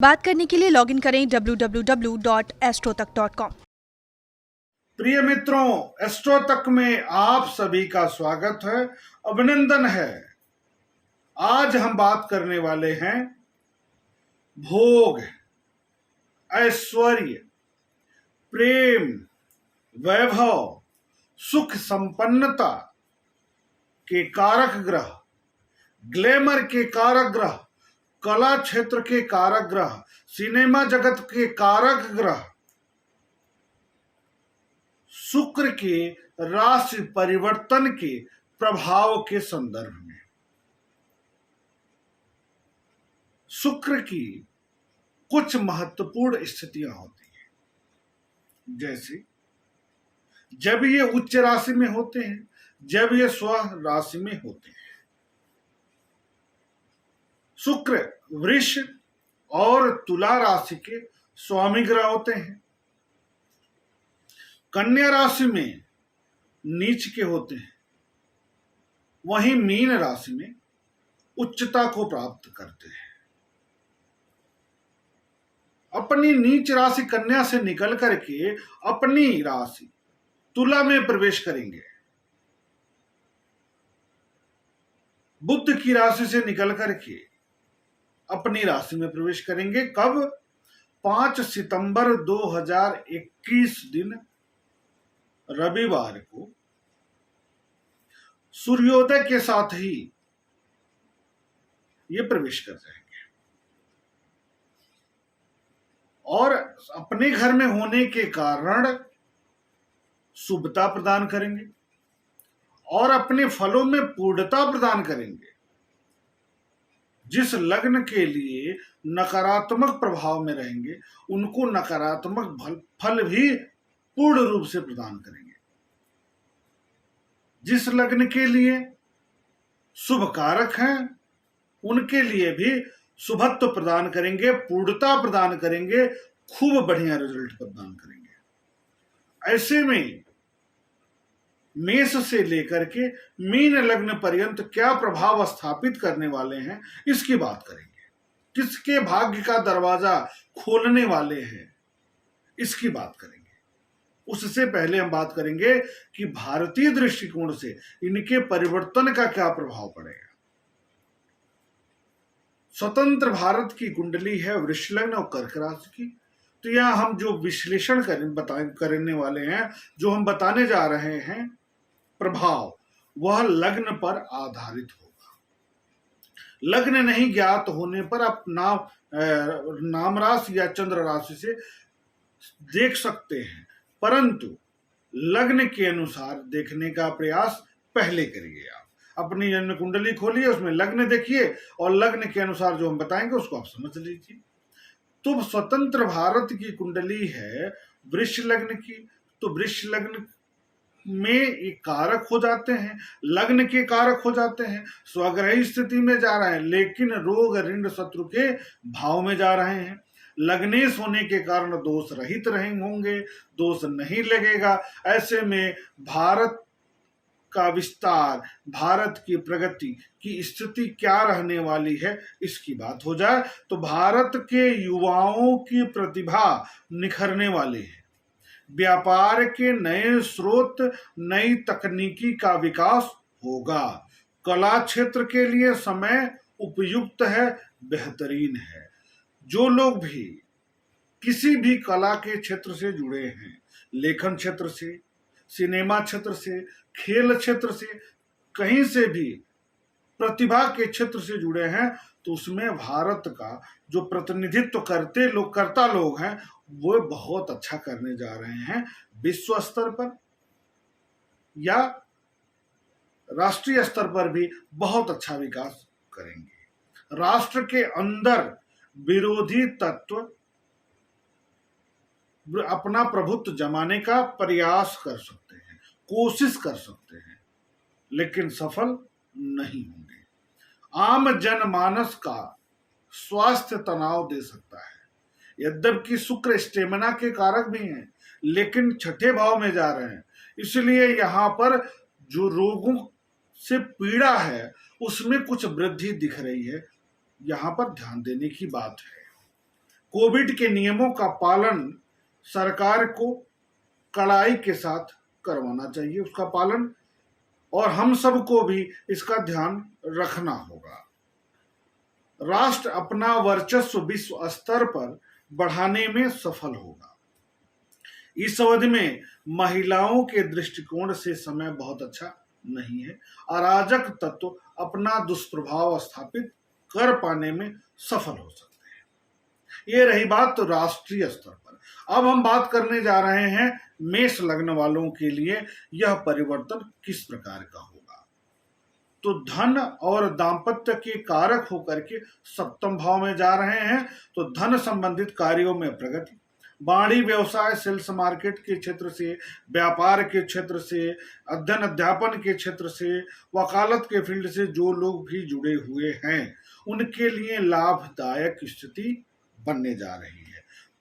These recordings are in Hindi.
बात करने के लिए लॉगिन करें www.astrotak.com। प्रिय मित्रों, एस्ट्रो तक में आप सभी का स्वागत है, अभिनंदन है। आज हम बात करने वाले हैं भोग, ऐश्वर्य, प्रेम, वैभव, सुख संपन्नता के कारक ग्रह, ग्लैमर के कारक ग्रह, कला क्षेत्र के कारक ग्रह, सिनेमा जगत के कारक ग्रह, शुक्र के राशि परिवर्तन के प्रभाव के संदर्भ में शुक्र की कुछ महत्वपूर्ण स्थितियां होती हैं। जैसे जब ये उच्च राशि में होते हैं, जब ये स्व राशि में होते हैं। शुक्र वृष और तुला राशि के स्वामी ग्रह होते हैं। कन्या राशि में नीच के होते हैं, वहीं मीन राशि में उच्चता को प्राप्त करते हैं। अपनी नीच राशि कन्या से निकल करके अपनी राशि तुला में प्रवेश करेंगे। बुध की राशि से निकल करके अपनी राशि में प्रवेश करेंगे। कब? 5 सितंबर 2021 दिन रविवार को सूर्योदय के साथ ही ये प्रवेश कर जाएंगे और अपने घर में होने के कारण शुभता प्रदान करेंगे और अपने फलों में पूर्णता प्रदान करेंगे। जिस लग्न के लिए नकारात्मक प्रभाव में रहेंगे, उनको नकारात्मक फल भी पूर्ण रूप से प्रदान करेंगे। जिस लग्न के लिए शुभ कारक हैं, उनके लिए भी शुभत्व प्रदान करेंगे, पूर्णता प्रदान करेंगे, खूब बढ़िया रिजल्ट प्रदान करेंगे। ऐसे में मेष से लेकर के मीन लग्न पर्यंत क्या प्रभाव स्थापित करने वाले हैं, इसकी बात करेंगे। किसके भाग्य का दरवाजा खोलने वाले हैं, इसकी बात करेंगे। उससे पहले हम बात करेंगे कि भारतीय दृष्टिकोण से इनके परिवर्तन का क्या प्रभाव पड़ेगा। स्वतंत्र भारत की कुंडली है वृष लग्न और कर्क राशि की। तो यहां हम जो विश्लेषण करने वाले हैं, जो हम बताने जा रहे हैं प्रभाव, वह लग्न पर आधारित होगा। लग्न नहीं ज्ञात होने पर आप नाम राशि या चंद्र राशि से देख सकते हैं, परंतु लग्न के अनुसार देखने का प्रयास पहले करिए। आप अपनी जन्म कुंडली खोलिए, उसमें लग्न देखिए और लग्न के अनुसार जो हम बताएंगे उसको आप समझ लीजिए। तो स्वतंत्र भारत की कुंडली है वृष लग्न की, तो वृष लग्न में एक कारक हो जाते हैं, लग्न के कारक हो जाते हैं, स्वग्रही स्थिति में जा रहे हैं, लेकिन रोग ऋण शत्रु के भाव में जा रहे हैं। लग्नेश होने के कारण दोष रहित होंगे, दोष नहीं लगेगा। ऐसे में भारत का विस्तार, भारत की प्रगति की स्थिति क्या रहने वाली है, इसकी बात हो जाए तो भारत के युवाओं की प्रतिभा निखरने वाली है। व्यापार के नए स्रोत, नई तकनीकी का विकास होगा। कला क्षेत्र के लिए समय उपयुक्त है, बेहतरीन है। जो लोग भी किसी भी कला के क्षेत्र से जुड़े हैं, लेखन क्षेत्र से, सिनेमा क्षेत्र से, खेल क्षेत्र से, कहीं से भी प्रतिभा के क्षेत्र से जुड़े हैं, तो उसमें भारत का जो प्रतिनिधित्व करता लोग हैं, वो बहुत अच्छा करने जा रहे हैं। विश्व स्तर पर या राष्ट्रीय स्तर पर भी बहुत अच्छा विकास करेंगे। राष्ट्र के अंदर विरोधी तत्व अपना प्रभुत्व जमाने का प्रयास कर सकते हैं, कोशिश कर सकते हैं, लेकिन सफल नहीं होंगे। आम जनमानस का स्वास्थ्य तनाव दे सकता है। यद्यपि शुक्र स्टेमिना के कारक भी हैं, लेकिन छठे भाव में जा रहे हैं, इसलिए यहाँ पर जो रोगों से पीड़ा है उसमें कुछ वृद्धि दिख रही है। यहाँ पर ध्यान देने की बात है। कोविड के नियमों का पालन सरकार को कड़ाई के साथ करवाना चाहिए, उसका पालन, और हम सबको भी इसका ध्यान रखना होगा। राष्ट्र अपना वर्चस्व विश्व स्तर पर बढ़ाने में सफल होगा। इस अवधि में महिलाओं के दृष्टिकोण से समय बहुत अच्छा नहीं है। अराजक तत्व अपना दुष्प्रभाव स्थापित कर पाने में सफल हो सकते हैं। ये रही बात तो राष्ट्रीय स्तर पर। अब हम बात करने जा रहे हैं मेष लग्न वालों के लिए यह परिवर्तन किस प्रकार का होगा। तो धन और दाम्पत्य के कारक होकर के सप्तम भाव में जा रहे हैं, तो धन संबंधित कार्यों में प्रगति, वाणी व्यवसाय सेल्स मार्केट के क्षेत्र से, व्यापार के क्षेत्र से, अध्ययन अध्यापन के क्षेत्र से, वकालत के फील्ड से जो लोग भी जुड़े हुए हैं उनके लिए लाभदायक स्थिति बनने जा रही है।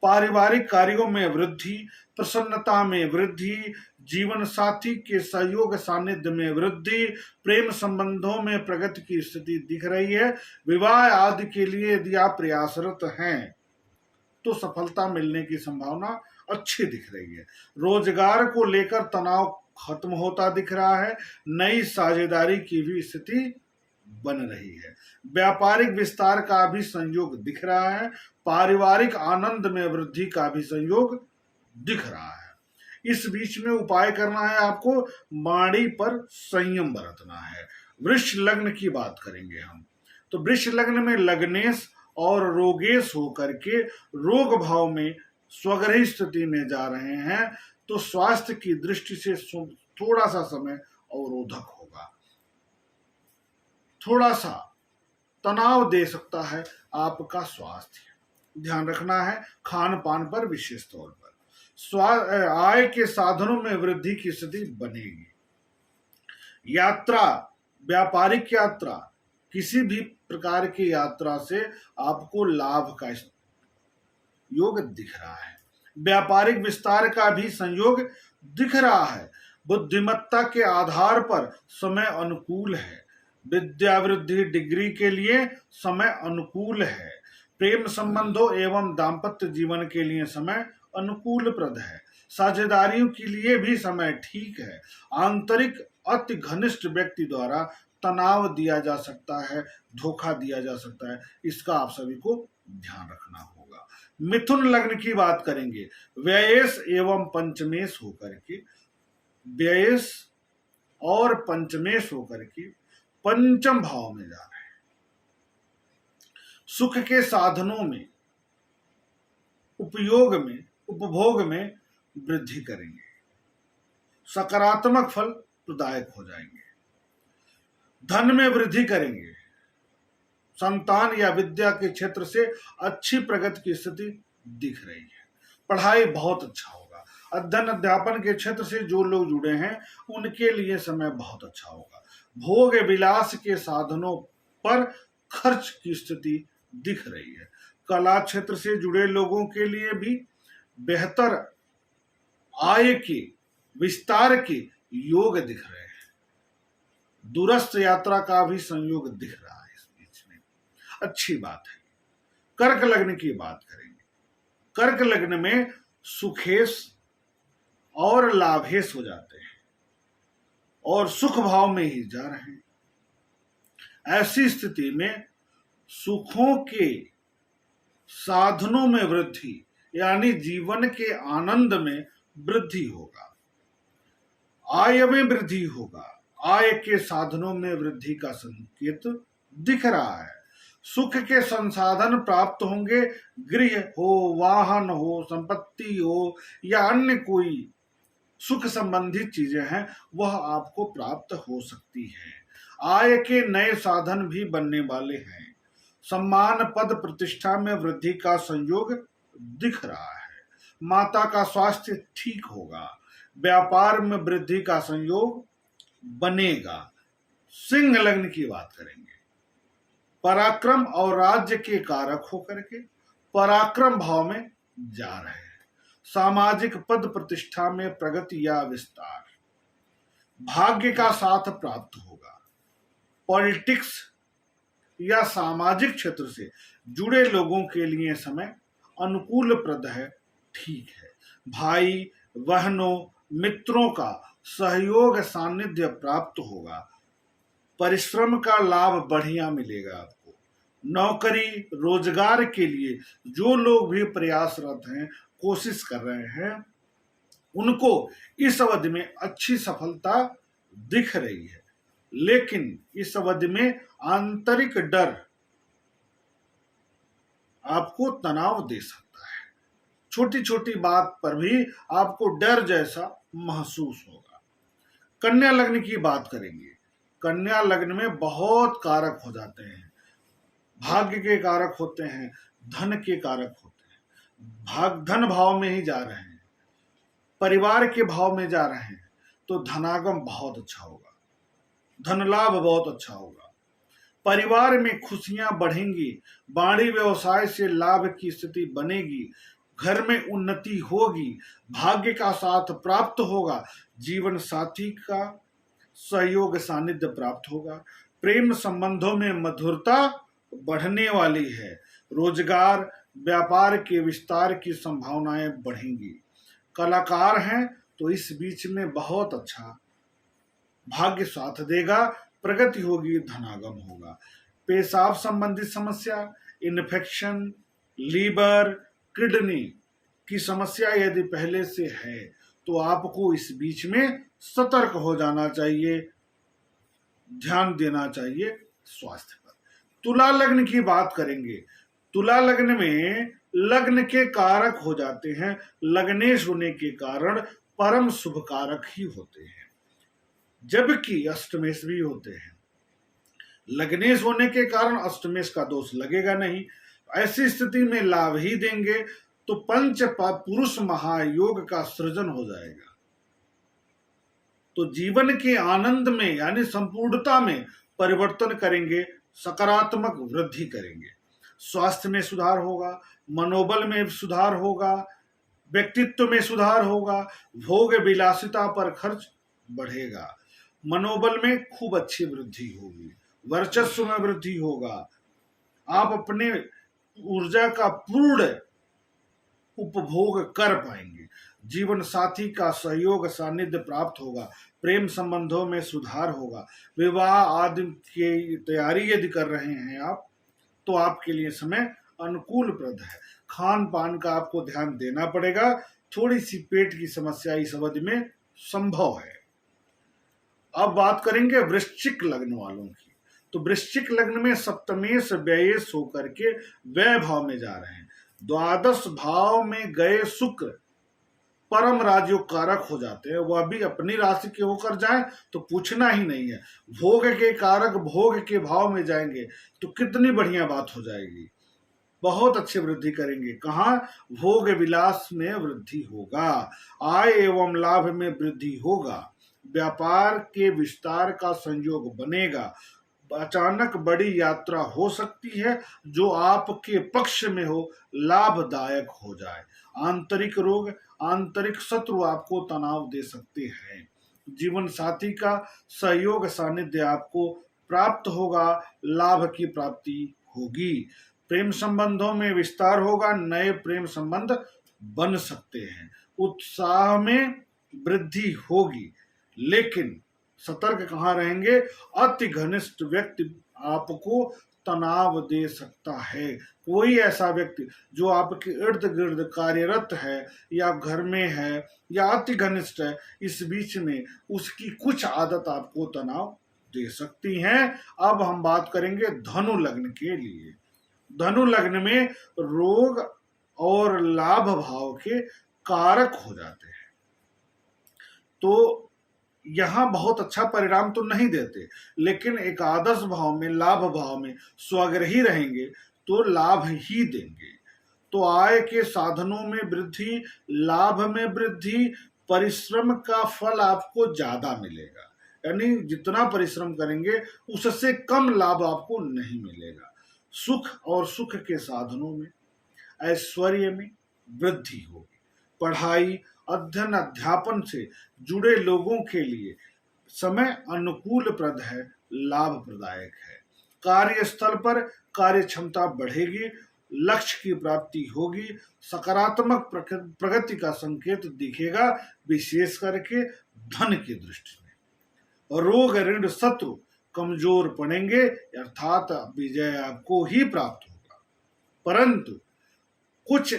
पारिवारिक कार्यों में वृद्धि, प्रसन्नता में वृद्धि, जीवन साथी के सहयोग सानिध्य में वृद्धि, प्रेम संबंधों में प्रगति की स्थिति दिख रही है। विवाह आदि के लिए यदि आप प्रयासरत हैं तो सफलता मिलने की संभावना अच्छी दिख रही है। रोजगार को लेकर तनाव खत्म होता दिख रहा है। नई साझेदारी की भी स्थिति बन रही है। व्यापारिक विस्तार का भी संयोग दिख रहा है। पारिवारिक आनंद में वृद्धि का भी संयोग दिख रहा है। इस बीच में उपाय करना है आपको, वाणी पर संयम बरतना है। वृष लग्न की बात करेंगे हम, तो वृष लग्न में लग्नेश और रोगेश होकर के रोग भाव में स्वग्रही स्थिति में जा रहे हैं, तो स्वास्थ्य की दृष्टि से थोड़ा सा समय अवरोधक होगा, थोड़ा सा तनाव दे सकता है आपका स्वास्थ्य। ध्यान रखना है खान पान पर विशेष तौर पर। आय के साधनों में वृद्धि की स्थिति बनेगी। यात्रा, व्यापारिक यात्रा, किसी भी प्रकार की यात्रा से आपको लाभ का योग दिख रहा है। व्यापारिक विस्तार का भी संयोग दिख रहा है। बुद्धिमत्ता के आधार पर समय अनुकूल है। विद्या वृद्धि, डिग्री के लिए समय अनुकूल है। प्रेम संबंधों एवं दाम्पत्य जीवन के लिए समय अनुकूलप्रद है। साझेदारियों के लिए भी समय ठीक है। आंतरिक अति घनिष्ठ व्यक्ति द्वारा तनाव दिया जा सकता है, धोखा दिया जा सकता है, इसका आप सभी को ध्यान रखना होगा। मिथुन लग्न की बात करेंगे। व्ययेश एवं पंचमेश होकर के, व्ययेश और पंचमेश होकर के पंचम भाव में जा रहे हैं। सुख के साधनों में, उपयोग में, उपभोग में वृद्धि करेंगे। सकारात्मक फल प्रदायक हो जाएंगे। धन में वृद्धि करेंगे। संतान या विद्या के क्षेत्र से अच्छी प्रगति की स्थिति दिख रही है। पढ़ाई बहुत अच्छा होगा। अध्ययन अध्यापन के क्षेत्र से जो लोग जुड़े हैं उनके लिए समय बहुत अच्छा होगा। भोग विलास के साधनों पर खर्च की स्थिति दिख रही है। कला क्षेत्र से जुड़े लोगों के लिए भी बेहतर आय के विस्तार के योग दिख रहे हैं। दूरस्थ यात्रा का भी संयोग दिख रहा है इस बीच में, अच्छी बात है। कर्क लग्न की बात करेंगे। कर्क लग्न में सुखेश और लाभेश हो जाते हैं और सुख भाव में ही जा रहे हैं। ऐसी स्थिति में सुखों के साधनों में वृद्धि, यानी जीवन के आनंद में वृद्धि होगा। आय में वृद्धि होगा। आय के साधनों में वृद्धि का संकेत दिख रहा है। सुख के संसाधन प्राप्त होंगे। गृह हो, वाहन हो, संपत्ति हो या अन्य कोई सुख संबंधित चीजें हैं वह आपको प्राप्त हो सकती है। आय के नए साधन भी बनने वाले हैं। सम्मान पद प्रतिष्ठा में वृद्धि का संयोग दिख रहा है। माता का स्वास्थ्य ठीक होगा। व्यापार में वृद्धि का संयोग बनेगा। सिंह लग्न की बात करेंगे। पराक्रम और राज्य के कारक होकर के पराक्रम भाव में जा रहे हैं। सामाजिक पद प्रतिष्ठा में प्रगति या विस्तार, भाग्य का साथ प्राप्त होगा। पॉलिटिक्स या सामाजिक क्षेत्र से जुड़े लोगों के लिए समय अनुकूलप्रद है, ठीक है। भाई बहनों मित्रों का सहयोग सानिध्य प्राप्त होगा, परिश्रम का लाभ बढ़िया मिलेगा आपको। नौकरी रोजगार के लिए जो लोग भी प्रयासरत हैं, कोशिश कर रहे हैं, उनको इस अवधि में अच्छी सफलता दिख रही है, लेकिन इस अवधि में आंतरिक डर आपको तनाव दे सकता है। छोटी छोटी बात पर भी आपको डर जैसा महसूस होगा। कन्या लग्न की बात करेंगे। कन्या लग्न में बहुत कारक हो जाते हैं, भाग्य के कारक होते हैं, धन के कारक होते हैं। धन भाव में ही जा रहे हैं, परिवार के भाव में जा रहे हैं, तो धनागम बहुत अच्छा होगा, धन लाभ बहुत अच्छा होगा, परिवार में खुशियां बढ़ेंगी, वाणी व्यवसाय से लाभ की स्थिति बनेगी, घर में उन्नति होगी, भाग्य का साथ प्राप्त होगा, जीवन साथी का सहयोग सानिध्य प्राप्त होगा, प्रेम संबंधों में मधुरता बढ़ने वाली है, रोजगार व्यापार के विस्तार की संभावनाएं बढ़ेंगी। कलाकार हैं तो इस बीच में बहुत अच्छा भाग्य साथ देगा, प्रगति होगी, धनागम होगा। पेशाब संबंधित समस्या, इन्फेक्शन, लीवर, किडनी की समस्या यदि पहले से है तो आपको इस बीच में सतर्क हो जाना चाहिए, ध्यान देना चाहिए स्वास्थ्य पर। तुला लग्न की बात करेंगे। तुला लग्न में लग्न के कारक हो जाते हैं, लग्नेश होने के कारण परम शुभ कारक ही होते हैं, जबकि अष्टमेश भी होते हैं। लग्नेश होने के कारण अष्टमेश का दोष लगेगा नहीं, ऐसी स्थिति में लाभ ही देंगे, तो पंच पुरुष महायोग का सृजन हो जाएगा, तो जीवन के आनंद में यानी संपूर्णता में परिवर्तन करेंगे, सकारात्मक वृद्धि करेंगे। स्वास्थ्य में सुधार होगा, मनोबल में सुधार होगा, व्यक्तित्व में सुधार होगा, भोग विलासिता पर खर्च बढ़ेगा, मनोबल में खूब अच्छी वृद्धि होगी, वर्चस्व में वृद्धि होगा, आप अपने ऊर्जा का पूर्ण उपभोग कर पाएंगे, जीवन साथी का सहयोग सानिध्य प्राप्त होगा, प्रेम संबंधों में सुधार होगा, विवाह आदि की तैयारी यदि कर रहे हैं आप, तो आपके लिए समय अनुकूलप्रद है। खान पान का आपको ध्यान देना पड़ेगा, थोड़ी सी पेट की समस्या इस अवधि में संभव है। अब बात करेंगे वृश्चिक लग्न वालों की। तो वृश्चिक लग्न में सप्तमेश व्ययेश होकर के व्यय भाव में जा रहे हैं। द्वादश भाव में गए शुक्र परम राजयोग कारक हो जाते हैं, वह भी अपनी राशि के होकर जाएं तो पूछना ही नहीं है। भोग के कारक भोग के भाव में जाएंगे तो कितनी बढ़िया बात हो जाएगी, बहुत अच्छी वृद्धि करेंगे। कहाँ? भोग विलास में वृद्धि होगा, आय एवं लाभ में वृद्धि होगा, व्यापार के विस्तार का संयोग बनेगा, अचानक बड़ी यात्रा हो सकती है जो आपके पक्ष में हो, लाभदायक हो जाए। आंतरिक रोग, आंतरिक शत्रु आपको तनाव दे सकते हैं। जीवन साथी का सहयोग सानिध्य आपको प्राप्त होगा, लाभ की प्राप्ति होगी, प्रेम संबंधों में विस्तार होगा, नए प्रेम संबंध बन सकते हैं, उत्साह में वृद्धि होगी, लेकिन सतर्क कहाँ रहेंगे? अति घनिष्ठ व्यक्ति आपको तनाव दे सकता है। कोई ऐसा व्यक्ति जो आपके इर्द गिर्द कार्यरत है या घर में है या अति घनिष्ठ है, इस बीच में उसकी कुछ आदत आपको तनाव दे सकती हैं। अब हम बात करेंगे धनु लग्न के लिए। धनु लग्न में रोग और लाभ भाव के कारक हो जाते हैं, तो यहां बहुत अच्छा परिणाम तो नहीं देते, लेकिन एकादश भाव में लाभ भाव में स्वग्रही रहेंगे तो लाभ ही देंगे। तो आय के साधनों में वृद्धि, लाभ में वृद्धि, परिश्रम का फल आपको ज्यादा मिलेगा, यानी जितना परिश्रम करेंगे उससे कम लाभ आपको नहीं मिलेगा। सुख और सुख के साधनों में, ऐश्वर्य में वृद्धि होगी। पढ़ाई, अध्ययन, अध्यापन से जुड़े लोगों के लिए समय अनुकूलप्रद है, लाभप्रदायक है। कार्यस्थल पर कार्य क्षमता बढ़ेगी, लक्ष्य की प्राप्ति होगी, सकारात्मक प्रगति का संकेत दिखेगा, विशेष करके धन की दृष्टि में। रोग ऋण शत्रु कमजोर पड़ेंगे, अर्थात विजय आपको ही प्राप्त होगा। परंतु कुछ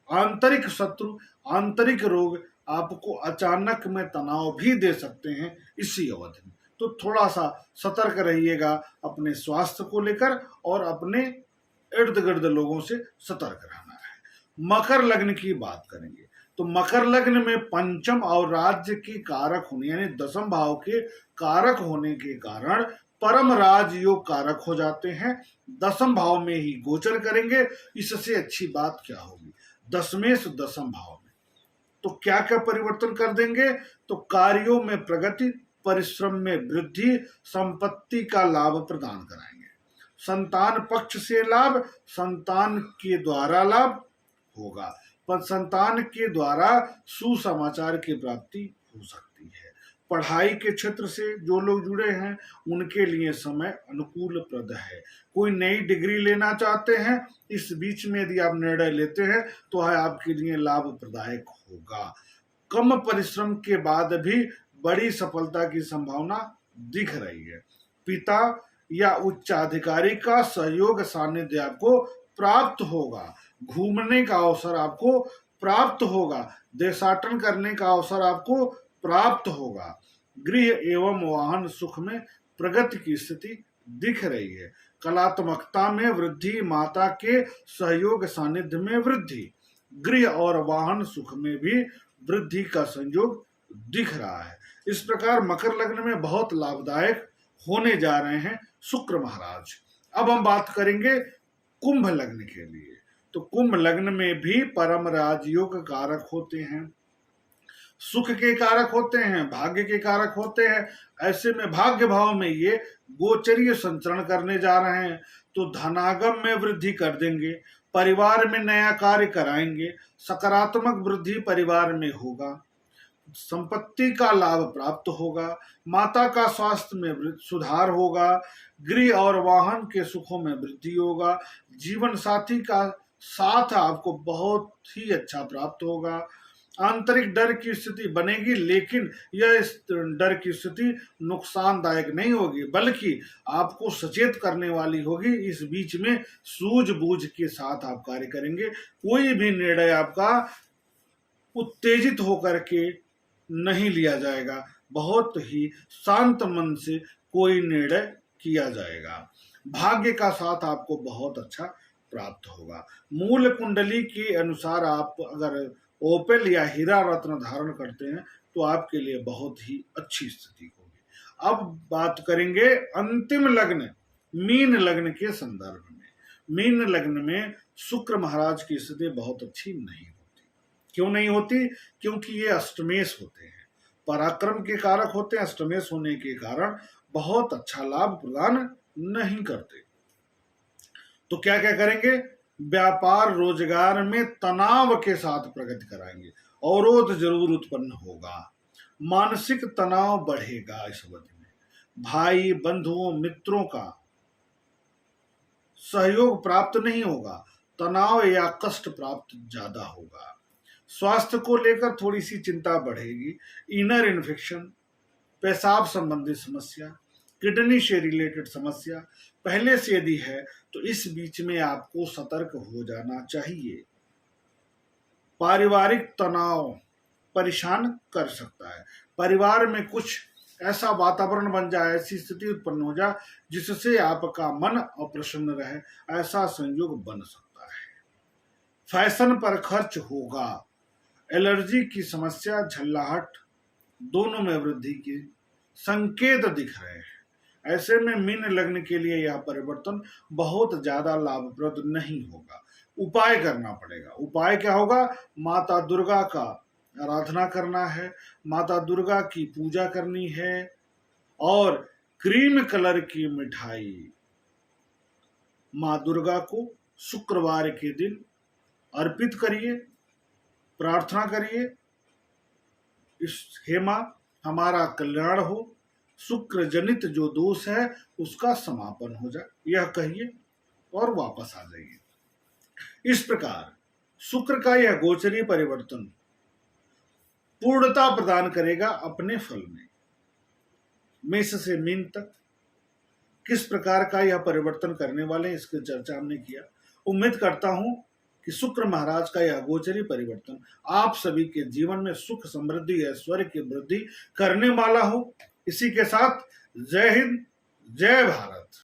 आंतरिक शत्रु, आंतरिक रोग आपको अचानक में तनाव भी दे सकते हैं इसी अवधि में। तो थोड़ा सा सतर्क रहिएगा अपने स्वास्थ्य को लेकर, और अपने इर्द गिर्द लोगों से सतर्क रहना है। मकर लग्न की बात करेंगे तो मकर लग्न में पंचम और राज्य की कारक होने, यानी दसम भाव के कारक होने के कारण परम राजयोग कारक हो जाते हैं। दसम भाव में ही गोचर करेंगे, इससे अच्छी बात क्या होगी। दसवें से दसम भाव में तो क्या क्या परिवर्तन कर देंगे, तो कार्यों में प्रगति, परिश्रम में वृद्धि, संपत्ति का लाभ प्रदान कराएंगे। संतान पक्ष से लाभ, संतान के द्वारा लाभ होगा, पर संतान के द्वारा सुसमाचार की प्राप्ति हो सकती है। पढ़ाई के क्षेत्र से जो लोग जुड़े हैं उनके लिए समय अनुकूलप्रद है। कोई नई डिग्री लेना चाहते हैं, इस बीच में यदि आप निर्णय लेते हैं तो यह आपके लिए लाभप्रदायक होगा। कम परिश्रम के बाद भी बड़ी सफलता की संभावना दिख रही है। पिता या उच्चाधिकारी का सहयोग सानिध्य आपको प्राप्त होगा। घूमने का अवसर आपको प्राप्त होगा। देशाटन करने का अवसर आपको प्राप्त होगा। गृह एवं वाहन सुख में प्रगति की स्थिति दिख रही है। कलात्मकता में वृद्धि, माता के सहयोग सानिध्य में वृद्धि, गृह और वाहन सुख में भी वृद्धि का संयोग दिख रहा है। इस प्रकार मकर लग्न में बहुत लाभदायक होने जा रहे हैं शुक्र महाराज। अब हम बात करेंगे कुंभ लग्न के लिए। तो कुंभ लग्न में भी परम राजयोग कारक होते हैं, सुख के कारक होते हैं, भाग्य के कारक होते हैं। ऐसे में भाग्य भाव में ये गोचरीय संचरण करने जा रहे हैं, तो धनागम में वृद्धि कर देंगे, परिवार में नया कार्य कराएंगे, सकारात्मक वृद्धि परिवार में होगा, संपत्ति का लाभ प्राप्त होगा, माता का स्वास्थ्य में सुधार होगा, गृह और वाहन के सुखों में वृद्धि होगा, जीवन साथी का साथ आपको बहुत ही अच्छा प्राप्त होगा। आंतरिक डर की स्थिति बनेगी, लेकिन यह इस डर की स्थिति नुकसानदायक नहीं होगी, बल्कि आपको सचेत करने वाली होगी। इस बीच में सूझबूझ के साथ आप कार्य करेंगे। कोई भी निर्णय आपका उत्तेजित होकर के नहीं लिया जाएगा, बहुत ही शांत मन से कोई निर्णय किया जाएगा। भाग्य का साथ आपको बहुत अच्छा प्राप्त होगा। मूल कुंडली के अनुसार आप अगर ओपेल या हीरा रत्न धारण करते हैं तो आपके लिए बहुत ही अच्छी स्थिति होगी। अब बात करेंगे अंतिम लग्न मीन लग्न के संदर्भ में। मीन लग्न में शुक्र महाराज की स्थिति बहुत अच्छी नहीं होती। क्यों नहीं होती? क्योंकि ये अष्टमेश होते हैं, पराक्रम के कारक होते हैं। अष्टमेश होने के कारण बहुत अच्छा लाभ प्रदान नहीं करते। तो क्या क्या करेंगे? व्यापार रोजगार में तनाव के साथ प्रगति कराएंगे, अवरोध जरूर उत्पन्न होगा, मानसिक तनाव बढ़ेगा इस अवधि में, भाई बंधुओं मित्रों का सहयोग प्राप्त नहीं होगा, तनाव या कष्ट प्राप्त ज्यादा होगा। स्वास्थ्य को लेकर थोड़ी सी चिंता बढ़ेगी, इनर इन्फेक्शन, पेशाब संबंधी समस्या, किडनी से रिलेटेड समस्या पहले से यदि है तो इस बीच में आपको सतर्क हो जाना चाहिए। पारिवारिक तनाव परेशान कर सकता है, परिवार में कुछ ऐसा वातावरण बन जाए, ऐसी स्थिति उत्पन्न हो जाए जिससे आपका मन अप्रसन्न रहे, ऐसा संयोग बन सकता है। फैशन पर खर्च होगा, एलर्जी की समस्या, झल्लाहट दोनों में वृद्धि के संकेत दिख रहे हैं। ऐसे में मीन लग्न के लिए यह परिवर्तन बहुत ज्यादा लाभप्रद नहीं होगा, उपाय करना पड़ेगा। उपाय क्या होगा? माता दुर्गा का आराधना करना है, माता दुर्गा की पूजा करनी है, और क्रीम कलर की मिठाई माँ दुर्गा को शुक्रवार के दिन अर्पित करिए, प्रार्थना करिए, इस हे माँ हमारा कल्याण हो, शुक्र जनित जो दोष है उसका समापन हो जाए, यह कहिए और वापस आ जाइए। इस प्रकार शुक्र का यह गोचरीय परिवर्तन पूर्णता प्रदान करेगा अपने फल में। मेष से मीन तक किस प्रकार का यह परिवर्तन करने वाले हैं, इसकी चर्चा हमने किया। उम्मीद करता हूं कि शुक्र महाराज का यह गोचरीय परिवर्तन आप सभी के जीवन में सुख, समृद्धि, ऐश्वर्य की वृद्धि करने वाला हो। इसी के साथ जय हिंद, जय भारत।